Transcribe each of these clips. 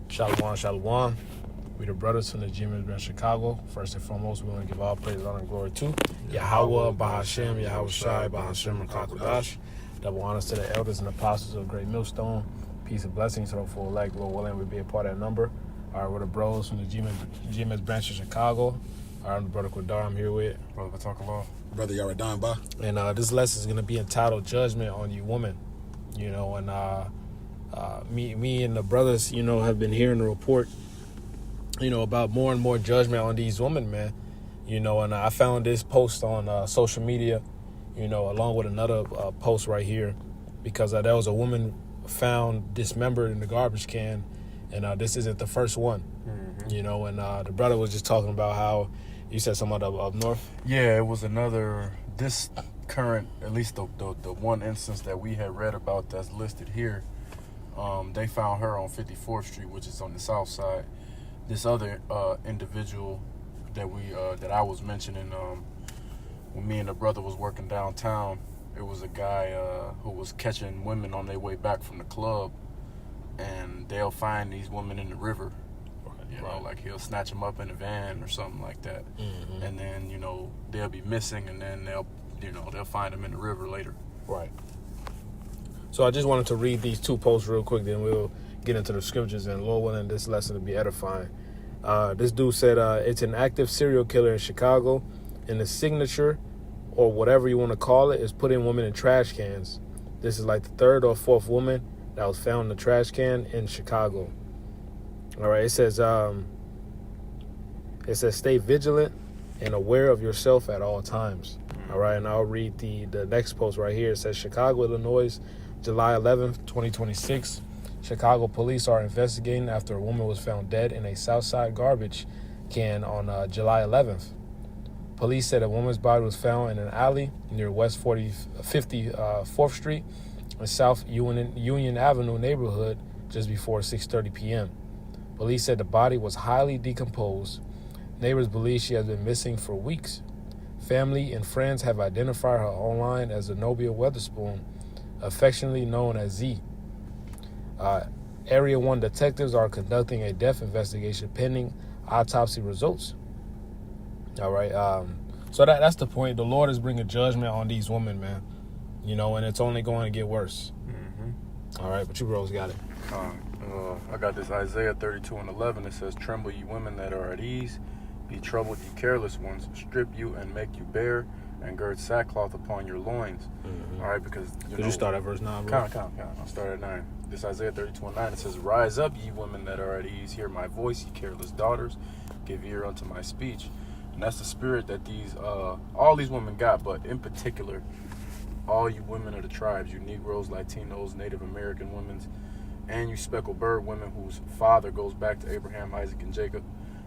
Shalom, shalom. We the brothers from the Judgement in Chicago. First and foremost, we want to give all praise, honor, and glory to Yahweh, Bahashem, Yahweh Shai, Bahashem, and Kakodash. Double honors to the elders and apostles of Great Millstone. Peace and blessings. So for elect, Lord willing, we be a part of that number. All right, we're the bros from the Judgement branch of Chicago. All right, I'm the brother Quadar. I'm here with Brother Batakala. Brother Yaradan Ba. And this lesson is going to be entitled Judgment on You Women. You know, and me and the brothers, you know, have been hearing the report, you know, about more and more judgment on these women, man. You know, and I found this post on social media, you know, along with another post right here, because there was a woman found dismembered in the garbage can, and this isn't the first one, you know, and the brother was just talking about how you said something up north. Yeah, it was another, this current, at least the one instance that we had read about that's listed here. They found her on 54th Street, which is on the south side. This other individual that I was mentioning, when me and the brother was working downtown, it was a guy who was catching women on their way back from the club, and they'll find these women in the river. You know, like he'll snatch them up in a van or something like that, and then, you know, they'll be missing, and then they'll find them in the river later. Right. So I just wanted to read these two posts real quick, then we'll get into the scriptures, and Lord willing, this lesson to be edifying. This dude said it's an active serial killer in Chicago, and the signature, or whatever you want to call it, is putting women in trash cans. This is like the third or fourth woman that was found in the trash can in Chicago. All right, it says stay vigilant and aware of yourself at all times. All right, and I'll read the next post right here. It says Chicago, Illinois, July 11th, 2026. Chicago police are investigating after a woman was found dead in a Southside garbage can on July 11th. Police said a woman's body was found in an alley near West 54th Street and South Union Avenue neighborhood just before 6:30 p.m. Police said the body was highly decomposed. Neighbors believe she has been missing for weeks. Family and friends have identified her online as Zenobia Weatherspoon, affectionately known as Z. Area 1 detectives are conducting a death investigation pending autopsy results. All right. So that's the point. The Lord is bringing judgment on these women, man. You know, and it's only going to get worse. All right, but you bros got it. I got this Isaiah 32:11. It says, "Tremble, ye women that are at ease. Be troubled, ye careless ones. Strip you and make you bare, and gird sackcloth upon your loins." All right, because Could you start at verse 9, bro? Count. I'll start at 9. This Isaiah 32:9. It says, "Rise up, ye women that are at ease. Hear my voice, ye careless daughters. Give ear unto my speech." And that's the spirit that these all these women got, but in particular, all you women of the tribes, you Negroes, Latinos, Native American women, and you speckled bird women whose father goes back to Abraham, Isaac, and Jacob.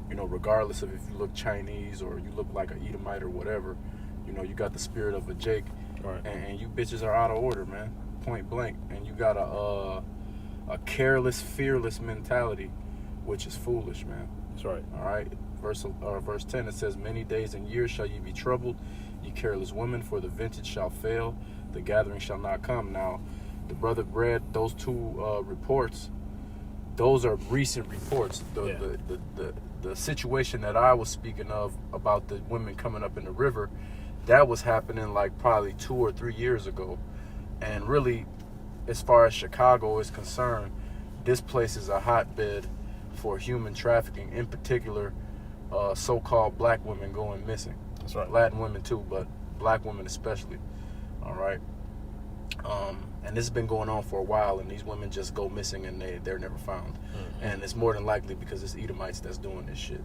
You know, regardless of if you look Chinese or you look like an Edomite or whatever, you know, you got the spirit of a Jake. Right. And you bitches are out of order, man, point blank. And you got a careless, fearless mentality, which is foolish, man. That's right. All right. Verse 10, it says, "Many days and years shall ye be troubled, ye careless women, for the vintage shall fail, the gathering shall not come." Now, the brother read those two reports. Those are recent reports. The situation that I was speaking of about the women coming up in the river, that was happening like probably 2 or 3 years ago. And really, as far as Chicago is concerned, this place is a hotbed for human trafficking, in particular, so-called black women going missing. That's right. Latin women too, but black women especially. All right. And this has been going on for a while, and these women just go missing and they're never found. And it's more than likely because it's Edomites that's doing this shit.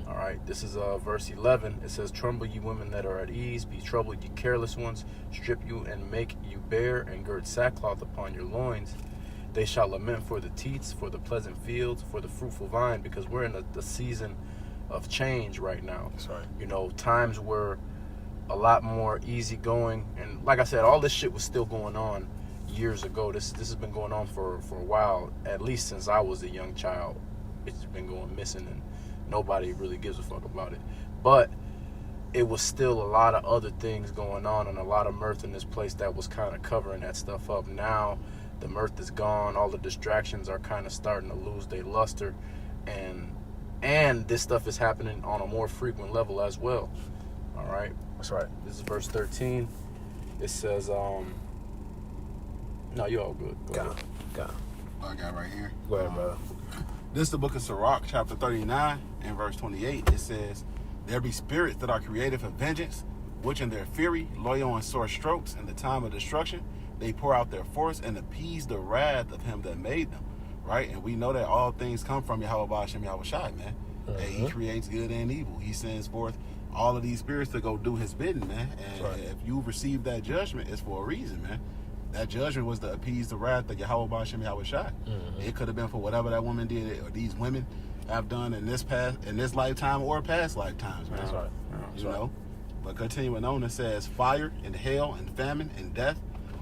All right. This is verse 11. It says, "Tremble, ye women that are at ease. Be troubled, ye careless ones. Strip you and make you bare, and gird sackcloth upon your loins. They shall lament for the teats, for the pleasant fields, for the fruitful vine," because we're in the season of change right now. That's right. You know, times were a lot more easygoing, and like I said, all this shit was still going on years ago. This has been going on for a while, at least since I was a young child. It's been going missing, and nobody really gives a fuck about it. But it was still a lot of other things going on, and a lot of mirth in this place that was kind of covering that stuff up. Now The mirth is gone. All the distractions are kind of starting to lose their luster, and this stuff is happening on a more frequent level as well. All right. That's right. This is verse 13. It says, no, you're all good. Go ahead. Got I got right here. Go ahead, brother. This is the book of Sirach, chapter 39, and verse 28. It says, there be spirits that are created for vengeance, which in their fury, loyal and sore strokes, in the time of destruction, they pour out their force and appease the wrath of him that made them. Right? And we know that all things come from Yahweh Ba'ashem Yahweh Shai, man. And he creates good and evil. He sends forth all of these spirits to go do his bidding, man. And if you receive that judgment, it's for a reason, man. That judgment was to appease the wrath of Yahweh Ba'ashem Yahweh Shai. It could have been for whatever that woman did, or these women have done in this lifetime or past lifetimes, man. That's right. You know? But continuing on, it says, fire and hail and famine and death,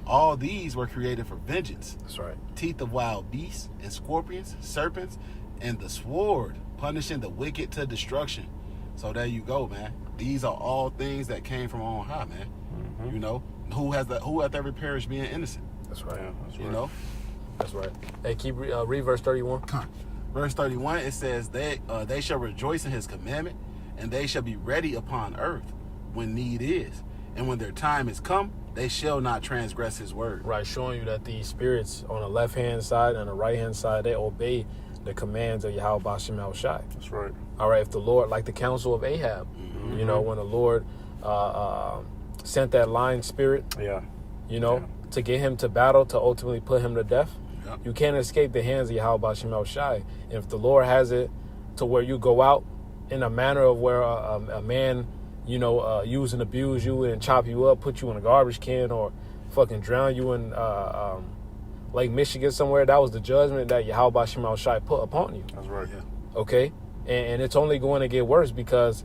all these were created for vengeance. That's right. Teeth of wild beasts and scorpions, serpents, and the sword, punishing the wicked to destruction. So there you go, man. These are all things that came from on high, man. You know, who hath ever perished being innocent? That's right. Yeah, that's You right. know. That's right. Hey, keep read verse 31. Verse 31, it says, they shall rejoice in his commandment, and they shall be ready upon earth when need is. And when their time is come, they shall not transgress his word. Right, showing you that these spirits on the left-hand side and the right-hand side, they obey the commands of Yahweh Ba'ashem Yahweh Shai. That's right. All right, if the Lord, like the counsel of Ahab, you know, when the Lord sent that lying spirit, you know, to get him to battle, to ultimately put him to death, you can't escape the hands of Yahweh Ba'ashem Yahweh Shai. If the Lord has it to where you go out in a manner of where a man, you know, use and abuse you and chop you up, put you in a garbage can, or fucking drown you in Lake Michigan somewhere, that was the judgment that Yahweh Ba'ashem Yahweh Shai put upon you. That's right. Okay? And it's only going to get worse, because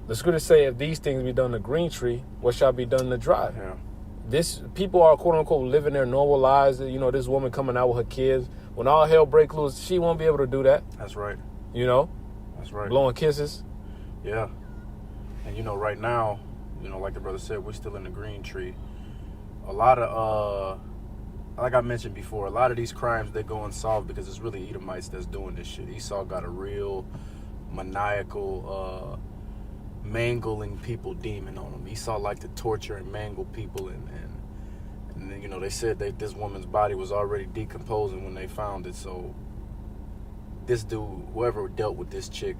the scriptures say, if these things be done in the green tree, what shall be done in the dry? Yeah. This people are quote unquote living their normal lives. You know, this woman coming out with her kids. When all hell break loose, she won't be able to do that. That's right. You know? That's right. Blowing kisses. Yeah. And you know, right now, you know, like the brother said, we're still in the green tree. A lot of like I mentioned before, a lot of these crimes, they go unsolved because it's really Edomites that's doing this shit. Esau got a real maniacal mangling people demon on him. Esau liked to torture and mangle people, and you know, they said that this woman's body was already decomposing when they found it. So this dude, whoever dealt with this chick,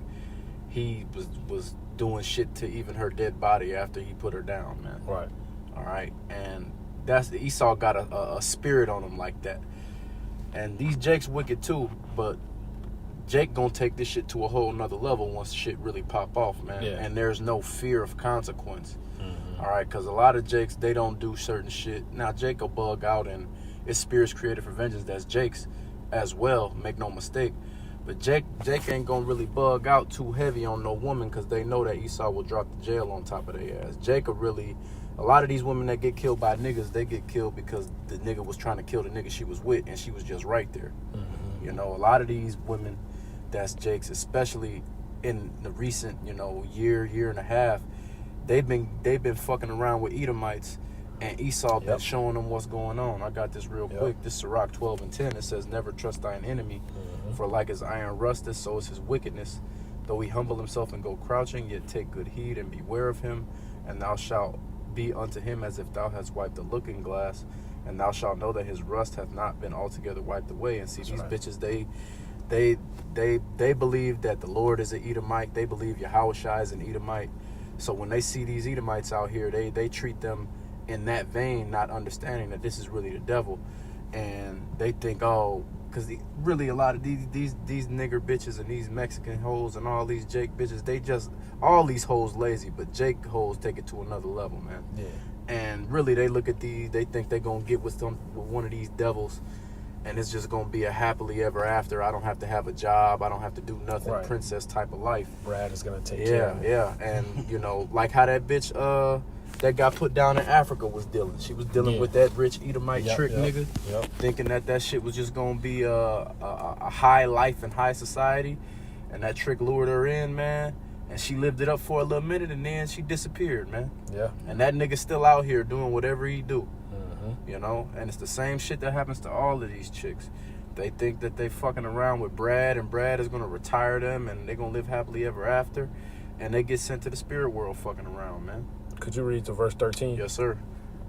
he was doing shit to even her dead body after he put her down, man. Right. All right. And that's Esau got a spirit on him like that. And these Jake's wicked too, but Jake gonna take this shit to a whole nother level once shit really pop off, man. Yeah. And there's no fear of consequence. All right, because a lot of Jakes, they don't do certain shit. Now, Jake will bug out, and it's spirits created for vengeance. That's Jake's as well, make no mistake. But Jake ain't gonna really bug out too heavy on no woman, because they know that Esau will drop the jail on top of their ass. Jake will really, a lot of these women that get killed by niggas, they get killed because the nigga was trying to kill the nigga she was with, and she was just right there. You know, a lot of these women that's Jake's, especially in the recent, you know, year and a half, they've been fucking around with Edomites, and Esau been showing them what's going on. I got this real quick. This Sirach 12:10. It says, "Never trust thine enemy, for like his iron rusteth, so is his wickedness. Though he humble himself and go crouching, yet take good heed and beware of him. And thou shalt be unto him as if thou hadst wiped a looking glass, and thou shalt know that his rust hath not been altogether wiped away." And see, these bitches, they believe that the Lord is an Edomite. They believe Yahweh Shai is an Edomite. So when they see these Edomites out here, they treat them in that vein, not understanding that this is really the devil. And they think, oh, because really a lot of these nigger bitches and these Mexican hoes and all these Jake bitches, they just, all these hoes lazy, but Jake hoes take it to another level, man. Yeah. And really they look at these, they think they're going to get with one of these devils, and it's just going to be a happily ever after. I don't have to have a job. I don't have to do nothing. Right. Princess type of life. Brad is going to take care of it. Yeah. And, you know, like how that bitch that got put down in Africa was dealing. She was dealing with that rich Edomite trick nigga, thinking that shit was just going to be a high life and high society. And that trick lured her in, man. And she lived it up for a little minute, and then she disappeared, man. Yeah. And that nigga still out here doing whatever he do. you know? And it's the same shit that happens to all of these chicks. They think that they fucking around with Brad, and Brad is going to retire them, and they're going to live happily ever after, and they get sent to the spirit world fucking around, man. Could you read to verse 13? Yes, sir.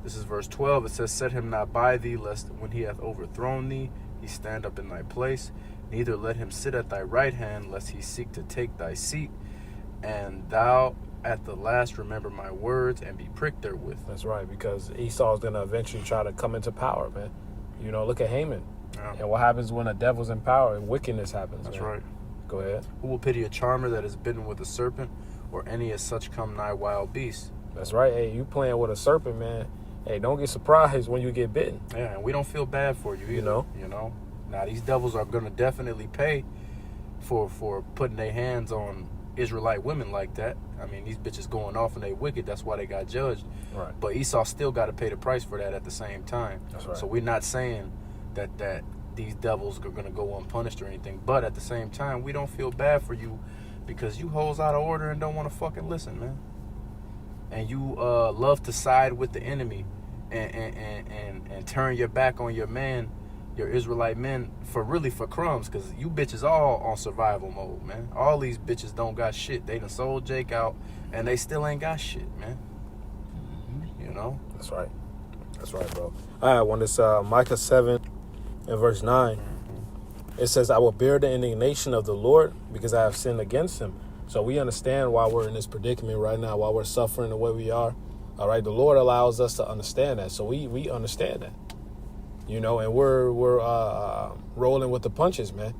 This is verse 12. It says, set him not by thee, lest when he hath overthrown thee, he stand up in thy place. Neither let him sit at thy right hand, lest he seek to take thy seat. And thou at the last remember my words, and be pricked therewith. That's right, because Esau's going to eventually try to come into power, man. You know, look at Haman. Yeah. And what happens when the devil's in power and wickedness happens? That's man. right. Go ahead. Who will pity a charmer that is bitten with a serpent, or any as such come nigh wild beasts? That's right. Hey, you playing with a serpent, man. Hey, don't get surprised when you get bitten. Yeah, and we don't feel bad for you either. You know? Now, these devils are going to definitely pay for putting their hands on Israelite women like that. I mean, these bitches going off and they wicked. That's why they got judged. Right. But Esau still got to pay the price for that at the same time. That's right. So we're not saying that these devils are going to go unpunished or anything. But at the same time, we don't feel bad for you because you hoes out of order and don't want to fucking listen, man. And you love to side with the enemy and turn your back on your man, your Israelite men, for crumbs, because you bitches all on survival mode, man. All these bitches don't got shit. They done sold Jake out, and they still ain't got shit, man. You know? That's right. That's right, bro. All right, when it's Micah 7 and verse 9, it says, I will bear the indignation of the Lord because I have sinned against him. So we understand why we're in this predicament right now, why we're suffering the way we are. All right, the Lord allows us to understand that. So we understand that. You know, and we're rolling with the punches, man.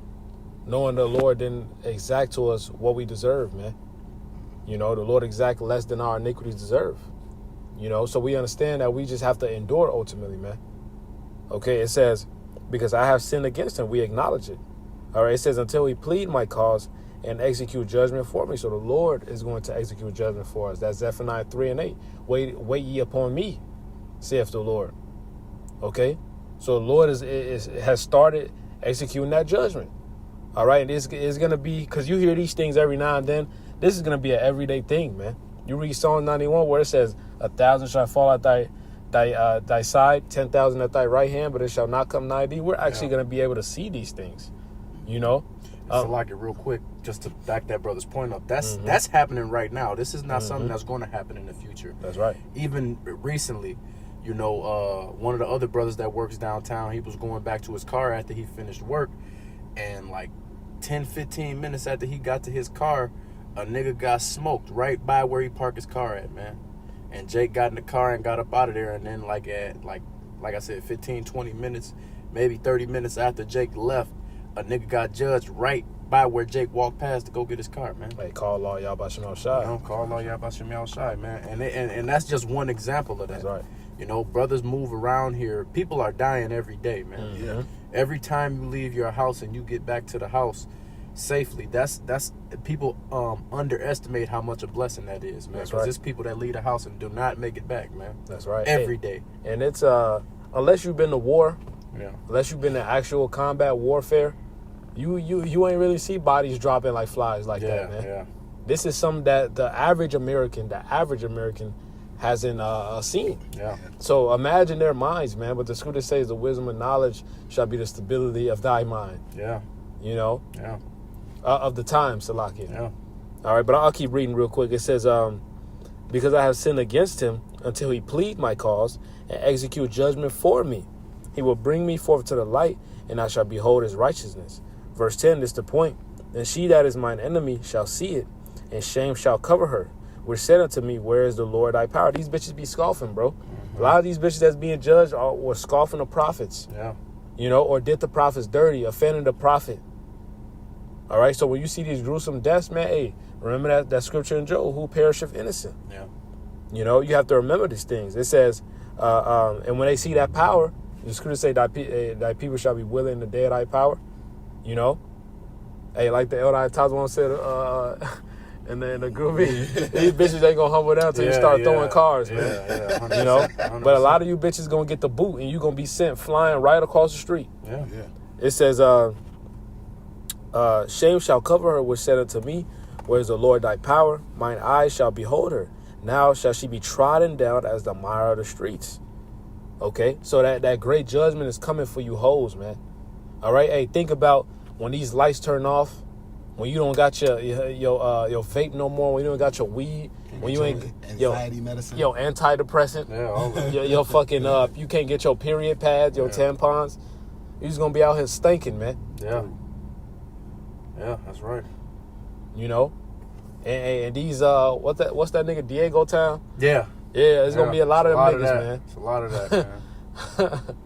Knowing the Lord didn't exact to us what we deserve, man. You know, the Lord exact less than our iniquities deserve. You know, so we understand that we just have to endure ultimately, man. Okay, it says, because I have sinned against him, we acknowledge it. All right, it says, until he plead my cause and execute judgment for me. So the Lord is going to execute judgment for us. That's Zephaniah 3 and 8. Wait ye upon me, saith the Lord. Okay? So the Lord has started executing that judgment. All right? And it's going to be, because you hear these things every now and then, this is going to be an everyday thing, man. You read Psalm 91 where it says, 1,000 shall fall at thy side, 10,000 at thy right hand, but it shall not come nigh thee. We're actually going to be able to see these things, you know? So like it real quick, just to back that brother's point up, that's happening right now. This is not something that's going to happen in the future. That's right. Even recently, you know, one of the other brothers that works downtown, he was going back to his car after he finished work, and like 10, 15 minutes after he got to his car, a nigga got smoked right by where he parked his car at, man. And Jake got in the car and got up out of there, and then like I said, 15, 20 minutes, maybe 30 minutes after Jake left, a nigga got judged right by where Jake walked past to go get his car, man. Hey, call law, y'all about Shemal Shai. You know, call law, y'all about Shemal Shai, man. And that's just one example of that. That's right. You know, brothers move around here. People are dying every day, man. Yeah. Every time you leave your house and you get back to the house safely, that's people underestimate how much a blessing that is, man. That's Because right. there's people that leave the house and do not make it back, man. That's right. Every day. And it's unless you've been to war, Yeah. unless you've been to actual combat warfare, you ain't really see bodies dropping like flies like that, man. Yeah. This is something that the average American hasn't seen. Yeah. So imagine their minds, man. But the scripture says the wisdom and knowledge shall be the stability of thy mind. Yeah. You know, Yeah. of the time, Salakia. Yeah. All right, but I'll keep reading real quick. It says, because I have sinned against him until he plead my cause and execute judgment for me. He will bring me forth to the light, and I shall behold his righteousness. Verse 10 is the point. And she that is mine enemy shall see it, and shame shall cover her. Which said unto me, where is the Lord thy power? These bitches be scoffing, bro. A lot of these bitches that's being judged were scoffing the prophets. Yeah. You know, or did the prophets dirty, offending the prophet. All right, so when you see these gruesome deaths, man, hey, remember that scripture in Job, who perisheth innocent. Yeah. You know, you have to remember these things. It says, and when they see that power, the scripture say, thy people shall be willing in the day of thy power. You know? Hey, like the elder Tazwan said in the groovy, these bitches ain't gonna humble down till you start throwing cars, man. Yeah, you know? 100%. But a lot of you bitches gonna get the boot, and you gonna be sent flying right across the street. Yeah. Yeah. It says, shame shall cover her, which said unto me, where is the Lord thy power? Mine eyes shall behold her. Now shall she be trodden down as the mire of the streets. Okay, so that great judgment is coming for you hoes, man. All right, hey, think about when these lights turn off, when you don't got your vape no more, when you don't got your weed, when you ain't anxiety medicine, your antidepressant, all that. your fucking you can't get your period pads, your tampons, you're just gonna be out here stinking, man. Yeah, that's right. You know, and these what's that nigga Diego Town? Yeah, it's gonna be a lot of them niggas, man. It's a lot of that, man.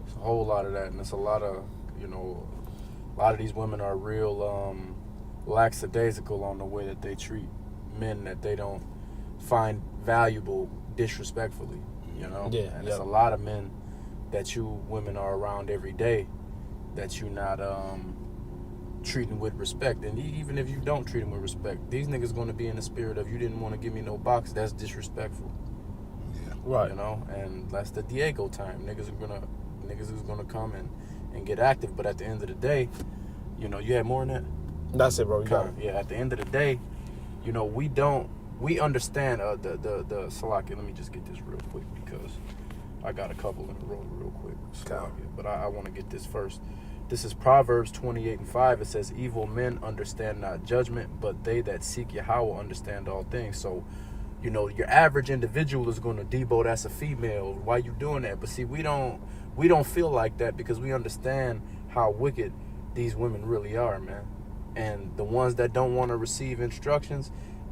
It's a whole lot of that, and it's a lot of a lot of these women are real lackadaisical on the way that they treat men that they don't find valuable disrespectfully, and it's a lot of men that you women are around every day that you not treating with respect. And even if you don't treat them with respect, these niggas going to be in the spirit of, you didn't want to give me no box, that's disrespectful. Right. And that's the Diego time. Niggas is gonna come and get active. But at the end of the day, you had more than that. That's it, bro. You got it. Yeah, at the end of the day, we understand the Salaki. Let me just get this real quick because I got a couple in a row real quick. Salaki, but I want to get this first. This is Proverbs 28:5. It says, evil men understand not judgment, but they that seek Yahweh understand all things. So, your average individual is going to Debo, that's a female. Why you doing that? But see, we don't feel like that because we understand how wicked these women really are, man. And the ones that don't want to receive instructions,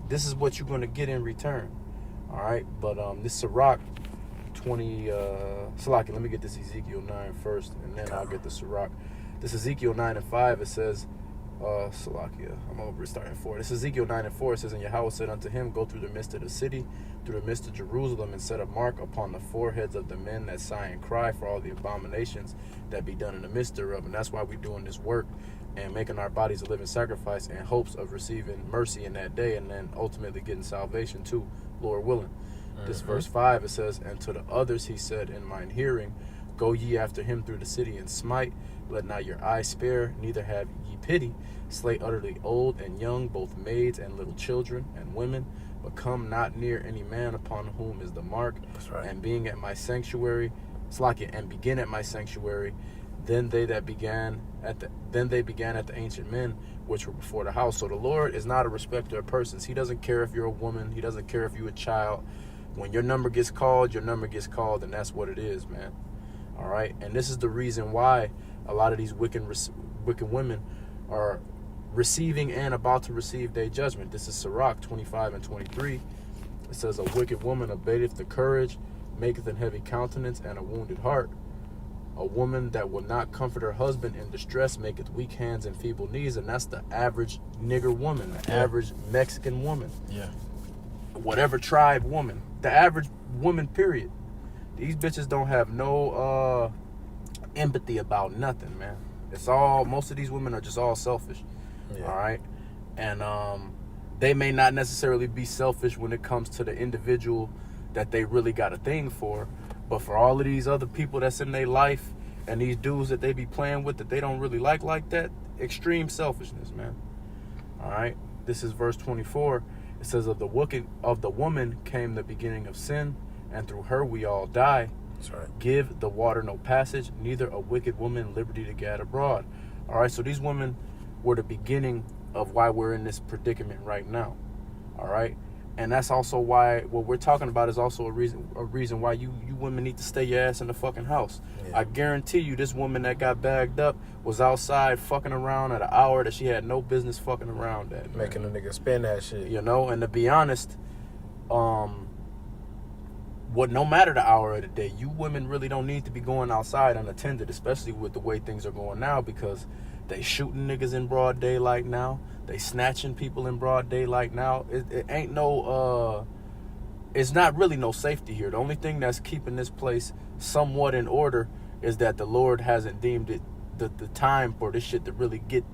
this is what you're going to get in return. All right? But this Sirach 20, Salaki, let me get this Ezekiel 9 first, and then I'll get the Sirach. This Ezekiel 9:5, it says, Salakia, I'm over to start at 4. This is Ezekiel 9:4. It says, and Yahweh said unto him, go through the midst of the city, through the midst of Jerusalem, and set a mark upon the foreheads of the men that sigh and cry for all the abominations that be done in the midst thereof. And that's why we're doing this work and making our bodies a living sacrifice in hopes of receiving mercy in that day and then ultimately getting salvation too, Lord willing. This verse 5, it says, and to the others he said in mine hearing, go ye after him through the city and smite. Let not your eye spare, neither have ye pity. Slay utterly old and young, both maids and little children and women. But come not near any man upon whom is the mark. That's right. And being at my sanctuary, and begin at my sanctuary. Then they began at the ancient men which were before the house. So the Lord is not a respecter of persons. He doesn't care if you're a woman. He doesn't care if you're a child. When your number gets called, and that's what it is, man. All right? And this is the reason why a lot of these wicked women are receiving and about to receive their judgment. This is Sirach 25:23. It says, a wicked woman abateth the courage, maketh an heavy countenance and a wounded heart. A woman that will not comfort her husband in distress maketh weak hands and feeble knees. And that's the average nigger woman, the average Mexican woman. Yeah. Whatever tribe woman. The average woman, period. These bitches don't have no empathy about nothing, man. It's all, most of these women are just all selfish. Yeah. All right? And they may not necessarily be selfish when it comes to the individual that they really got a thing for. But for all of these other people that's in their life and these dudes that they be playing with that they don't really like that, extreme selfishness, man. All right? This is verse 24. It says, of the woman came the beginning of sin, and through her we all die. That's right. Give the water no passage, neither a wicked woman liberty to gad abroad. All right, so these women were the beginning of why we're in this predicament right now. All right? And that's also why what we're talking about is also a reason why you women need to stay your ass in the fucking house. Yeah. I guarantee you this woman that got bagged up was outside fucking around at an hour that she had no business fucking around at. Making a nigga spin that shit. And to be honest, no matter the hour of the day, you women really don't need to be going outside unattended, especially with the way things are going now, because they shooting niggas in broad daylight now. They snatching people in broad daylight now. It ain't no, it's not really no safety here. The only thing that's keeping this place somewhat in order is that the Lord hasn't deemed it the time for this shit to really get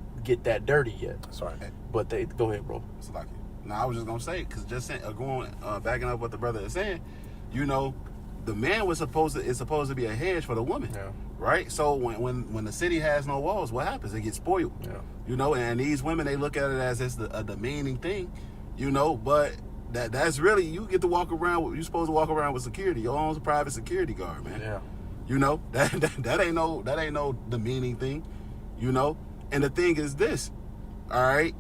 that dirty yet. That's right. But go ahead, bro. It's like, I was just gonna say, because backing up what the brother is saying, the man is supposed to be a hedge for the woman. Yeah. Right? So when the city has no walls, what happens? It gets spoiled. Yeah. And these women, they look at it as it's a demeaning thing, but that's really, you get to walk around, you're supposed to walk around with security. Your own private security guard, man. Yeah. You know, that ain't no demeaning thing, you know. And the thing is this, all right,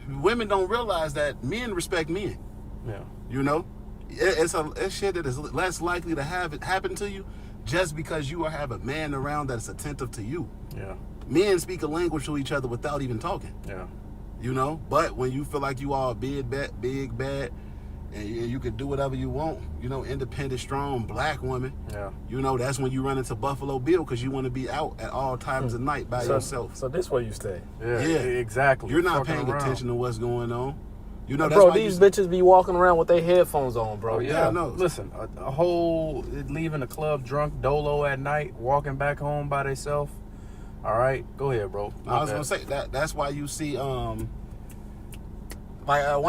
women don't realize that men respect men. Yeah. You know, it's shit that is less likely to have it happen to you just because you have a man around that's attentive to you. Yeah. Men speak a language to each other without even talking. Yeah. You know, but when you feel like you all big, bad, and you can do whatever you want, you know, independent, strong, black woman, Yeah. you know, that's when you run into Buffalo Bill because you want to be out at all times of night by yourself. So this where you stay. Yeah. Exactly. You're not Fucking paying around. attention to what's going on. You know, that's Bro, why these bitches be walking around with their headphones on, bro. Oh, yeah. I know. Listen, a whole leaving the club drunk, dolo at night, walking back home by themselves. All right, go ahead, bro. I was gonna say that's why you see one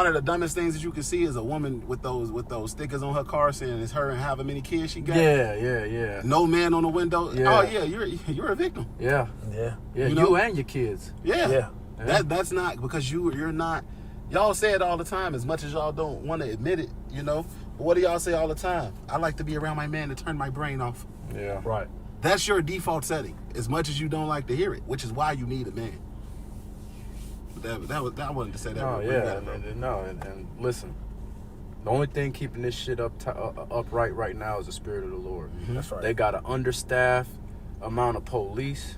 of the dumbest things that you can see is a woman with those stickers on her car saying it's her and however many kids she got. Yeah. No man on the window. Yeah. Oh yeah, you're a victim. Yeah. Yeah. You You know? and your kids. Yeah. Yeah. That's not because you're not. Y'all say it all the time as much as y'all don't want to admit it, you know. But what do y'all say all the time? I like to be around my man to turn my brain off. Yeah. Right. That's your default setting, as much as you don't like to hear it, which is why you need a man. But that wasn't to say that. Oh real quick, yeah, and listen, the only thing keeping this shit upright right now is the spirit of the Lord. That's right. They got an understaffed amount of police.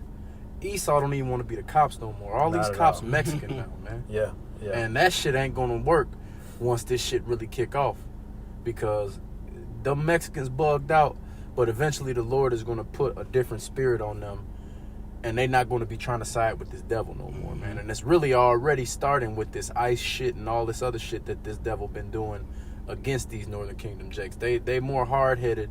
Esau don't even want to be the cops no more. All Not these at cops all. Mexican now, man. Yeah. Yeah. And that shit ain't gonna work once this shit really kick off, because the Mexicans bugged out, but eventually the Lord is gonna put a different spirit on them, and they not gonna be trying to side with this devil no more, man. And it's really already starting with this ICE shit and all this other shit that this devil been doing against these Northern Kingdom Jakes. They more hard headed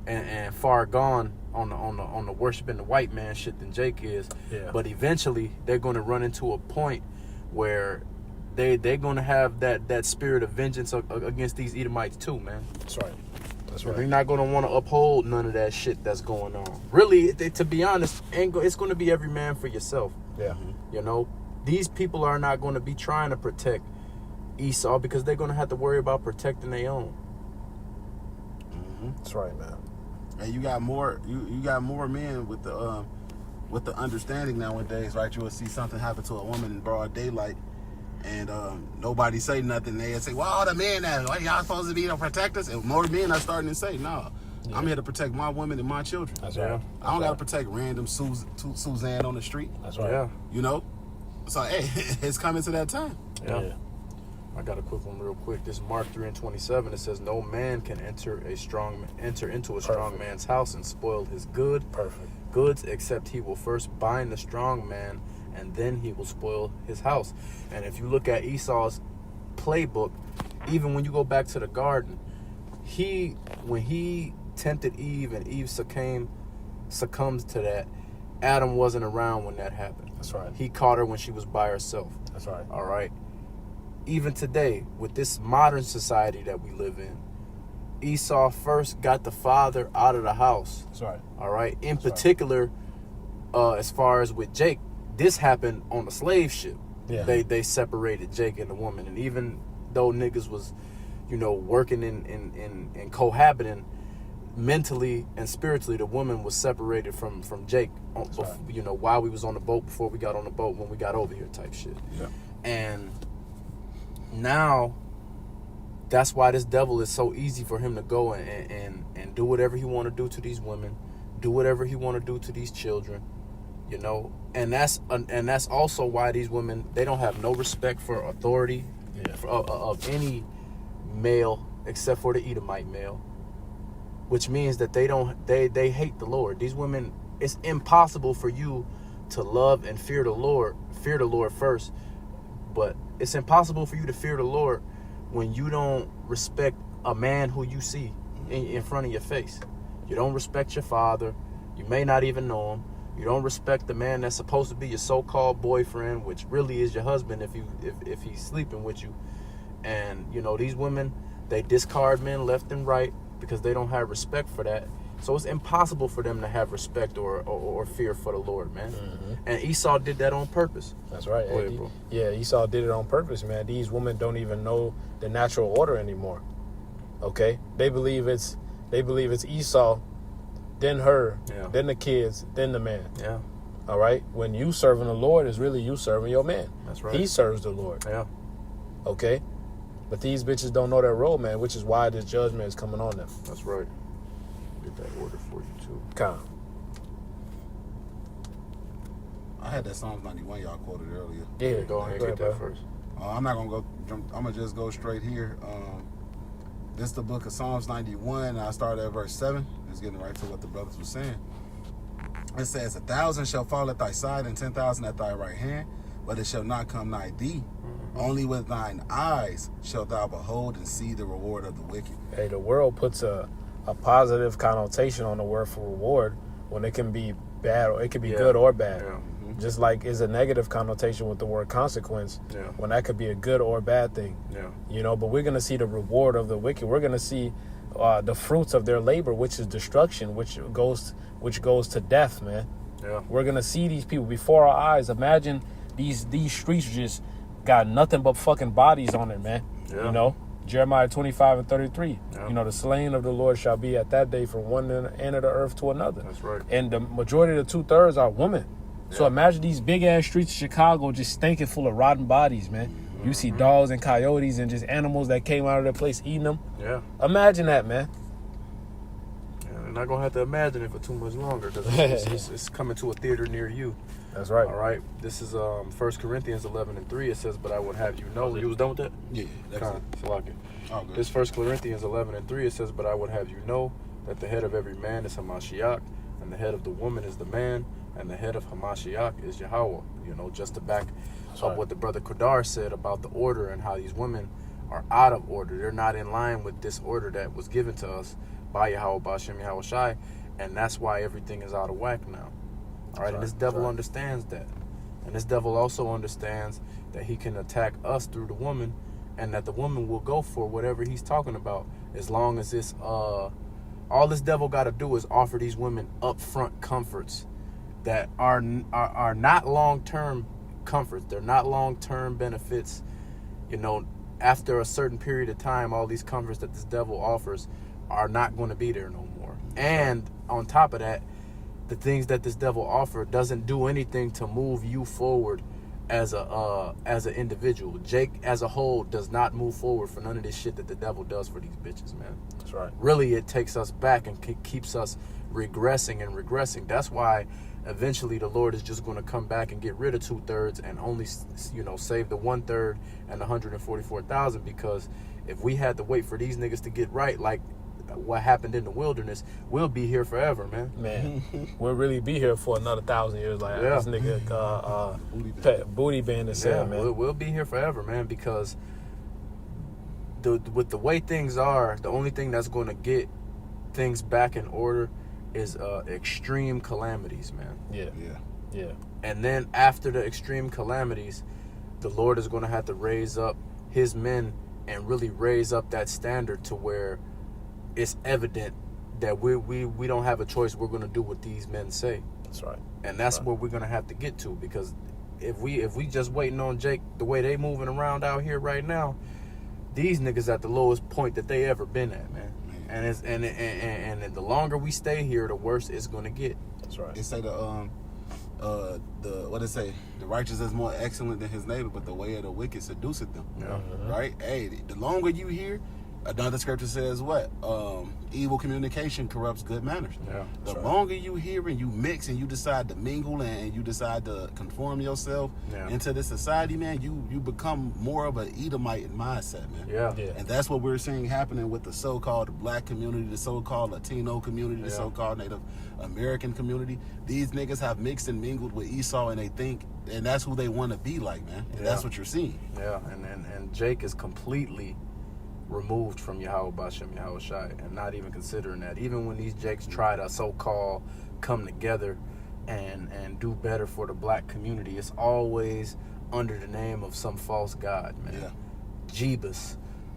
and far gone on the worshiping the white man shit than Jake is. Yeah. But eventually they're gonna run into a point where they're gonna have that spirit of vengeance against these Edomites too, man. That's right. That's They're right. not gonna want to uphold none of that shit that's going on. Really, to be honest, it's gonna be every man for yourself. Yeah. You know, these people are not gonna be trying to protect Esau because they're gonna have to worry about protecting their own. That's right, man. And you got more men with the understanding nowadays, right? You will see something happen to a woman in broad daylight, and nobody say nothing. They say, "Well, all the men that y'all supposed to be to protect us," and more men are starting to say, "No, I'm here to protect my women and my children. That's Yeah. right. I don't got to protect random Suzanne on the street." That's right. Yeah, You know, so hey, it's coming to that time. yeah. I got a quick one real quick. This is Mark 3:27. It says, "No man can enter into a strong Perfect. man's house and spoil his goods, except he will first bind the strong man, and then he will spoil his house." And if you look at Esau's playbook, even when you go back to the garden, when he tempted Eve and Eve succumbed to that, Adam wasn't around when that happened. That's right. He caught her when she was by herself. That's right. All right. Even today, with this modern society that we live in, Esau first got the father out of the house. That's right. All right. In That's right. particular, as far as with Jake, this happened on the slave ship. Yeah. They separated Jake and the woman, and even though niggas was, working and cohabiting, mentally and spiritually, the woman was separated from Jake. Right. While we was on the boat, before we got on the boat, when we got over here, type shit. Yeah. And now, that's why this devil is so easy for him to go and do whatever he want to do to these women, do whatever he want to do to these children, and that's also why these women, they don't have no respect for authority of any male except for the Edomite male, which means that they hate the Lord. These women, it's impossible for you to love and fear the Lord first, but it's impossible for you to fear the Lord when you don't respect a man who you see in front of your face. You don't respect your father. You may not even know him. You don't respect the man that's supposed to be your so-called boyfriend, which really is your husband if he's sleeping with you. And, these women, they discard men left and right because they don't have respect for that. So it's impossible for them to have respect or fear for the Lord, man. Mm-hmm. And Esau did that on purpose. That's right. Go ahead, bro. Yeah, Esau did it on purpose, man. These women don't even know the natural order anymore. Okay? They believe it's Esau then her, Yeah. then the kids, then the man. Yeah. All right? When you serving the Lord, is really you serving your man. That's right. He serves the Lord. Yeah. Okay? But these bitches don't know that role, man, which is why this judgment is coming on them. That's right. Get that order for you too. Come. I had that Psalms 91 y'all quoted earlier. Yeah, Go ahead and get that bro. first. I'm not gonna go. I'm gonna just go straight here. This is the book of Psalms 91. And I started at verse 7. It's getting right to what the brothers were saying. It says, 1,000 shall fall at thy side and 10,000 at thy right hand, but it shall not come nigh thee. Only with thine eyes shalt thou behold and see the reward of the wicked. Hey, the world puts a positive connotation on the word for reward when it can be bad or it can be good or bad. Yeah. Just like is a negative connotation with the word consequence Yeah. when that could be a good or bad thing. Yeah. You know, but we're going to see the reward of the wicked. We're going to see the fruits of their labor, which is destruction, which goes to death, man. Yeah. We're going to see these people before our eyes. Imagine these streets just got nothing but fucking bodies on it, man. Yeah. You know, Jeremiah 25:33. Yeah. You know, the slain of the Lord shall be at that day from one end of the earth to another. That's right. And the majority of the 2/3 are women. So Yeah. imagine these big ass streets of Chicago just stinking full of rotten bodies, man. You see dogs and coyotes and just animals that came out of their place eating them. Yeah. Imagine that, man. Yeah. You're not gonna have to imagine it for too much longer because it's coming to a theater near you. That's right. All right. This is 1 Corinthians 11:3. It says, "But I would have you know." You was done with that? Yeah, that's Kind it. of. So like it. Oh, good. This 1 Corinthians 11:3. It says, "But I would have you know that the head of every man is Hamashiach, and the head of the woman is the man, and the head of Hamashiach is Yahweh." You know, just to back That's up right. what the brother Kodar said about the order and how these women are out of order. They're not in line with this order that was given to us by Yahweh, Bashem, Yahweh Shai, and that's why everything is out of whack now. All right, and this devil understands that. And this devil also understands that he can attack us through the woman, and that the woman will go for whatever he's talking about, as long as it's all this devil got to do is offer these women upfront comforts that are not long-term comforts. They're not long-term benefits. You know, after a certain period of time, all these comforts that this devil offers are not going to be there no more. And on top of that, the things that this devil offer doesn't do anything to move you forward as an individual. Jake as a whole does not move forward for none of this shit that the devil does for these bitches, man. That's right. Really, it takes us back and keeps us regressing and regressing. That's why eventually the Lord is just going to come back and get rid of 2/3 and only, you know, save the 1/3 and 144,000. Because if we had to wait for these niggas to get right, like what happened in the wilderness, we'll be here forever, man. Man, we'll really be here for another 1,000 years, like Yeah. this nigga Booty Bandit said, man. We'll be here forever, man, because with the way things are, the only thing that's going to get things back in order is extreme calamities, man. Yeah. And then after the extreme calamities, the Lord is going to have to raise up his men and really raise up that standard to where it's evident that we don't have a choice. We're going to do what these men say. That's right. And that's where we're going to have to get to, because if we just waiting on Jake the way they moving around out here right now, these niggas at the lowest point that they ever been at, man. And it's and the longer we stay here, the worse it's going to get. That's right. It say the what it say? The righteous is more excellent than his neighbor, but the way of the wicked seduceth them. Yeah. Right? Hey, the longer you hear, another scripture says what? Evil communication corrupts good manners. Yeah. The right. longer you hear and you mix and you decide to mingle and you decide to conform yourself into this society, man, you become more of an Edomite mindset, man. Yeah. Yeah. And that's what we're seeing happening with the so-called black community, the so-called Latino community, the so-called Native American community. These niggas have mixed and mingled with Esau, and they think, and that's who they want to be like, man. And that's what you're seeing. Yeah. And Jake is completely removed from Yahweh Bashem, Yahweh Shai, and not even considering that. Even when these Jakes try to so-called come together and do better for the black community, it's always under the name of some false god, man. Yeah. Jeebus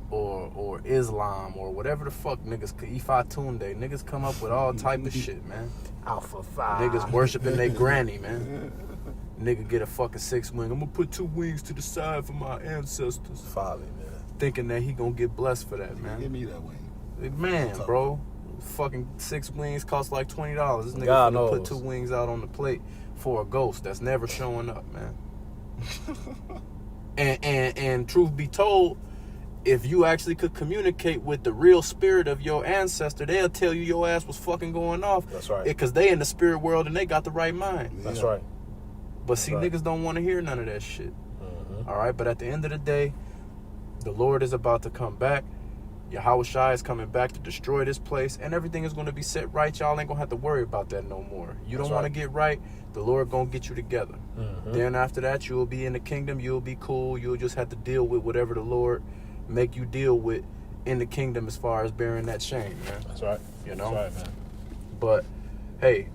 or Islam or whatever the fuck niggas, Ifa Tunde, niggas come up with all type of shit, man. Alpha 5. Niggas worshiping their granny, man. Nigga get a fucking 6-wing. I'm gonna put 2 wings to the side for my ancestors. Folly, man. Thinking that he gonna get blessed for that, Give man. me that wing. Man, bro. fucking 6 wings cost like $20. This nigga God finna put knows. 2 wings out on the plate for a ghost that's never showing up, man. and truth be told, if you actually could communicate with the real spirit of your ancestor, they'll tell you your ass was fucking going off. That's right. Because they in the spirit world and they got the right mind. That's right. But see, right. niggas don't want to hear none of that shit. Mm-hmm. All right, but at the end of the day, the Lord is about to come back. Yahweh Shai is coming back to destroy this place, and everything is going to be set right. Y'all ain't going to have to worry about that no more. You That's don't want to right. get right, the Lord going to get you together. Mm-hmm. Then after that, you'll be in the kingdom. You'll be cool. You'll just have to deal with whatever the Lord make you deal with in the kingdom as far as bearing that shame, man. That's right. You know? That's right, man. But, hey,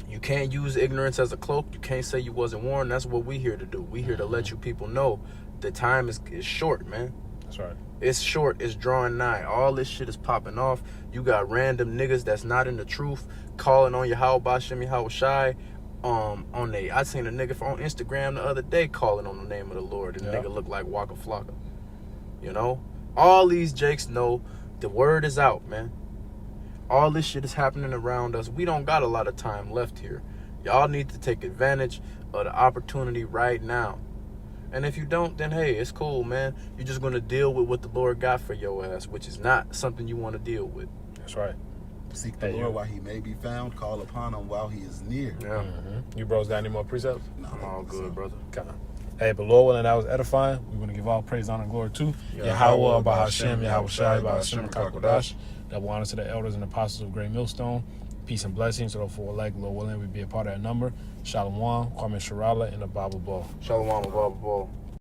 you can't use ignorance as a cloak. You can't say you wasn't warned. That's what we here to do. We here to let you people know the time is short, man. That's right. It's short. It's drawing nigh. All this shit is popping off. You got random niggas that's not in the truth calling on Yahweh Bashem Yahweh Shai. I seen a nigga on Instagram the other day calling on the name of the Lord, and the nigga looked like Waka Flocka. You know, all these jakes know the word is out, man. All this shit is happening around us. We don't got a lot of time left here. Y'all need to take advantage of the opportunity right now. And if you don't, then hey, it's cool, man. You're just going to deal with what the Lord got for your ass, which is not something you want to deal with. That's right. Seek the Lord while he may be found. Call upon him while he is near. Yeah. Mm-hmm. You bros got any more precepts? No, I'm all good, brother. Okay. Hey, but Lord willing, that was edifying. We want to give all praise, honor, and glory to Yahweh, Bahashem, Yahweh Shai, Bahashem, Kakodash. Double honor to the elders and apostles of Great Millstone. Peace and blessings to the full elect. Lord willing, we be a part of that number. Shalom, Kwame Sharala, and the Bible Ball. Shalom, Bible Ball.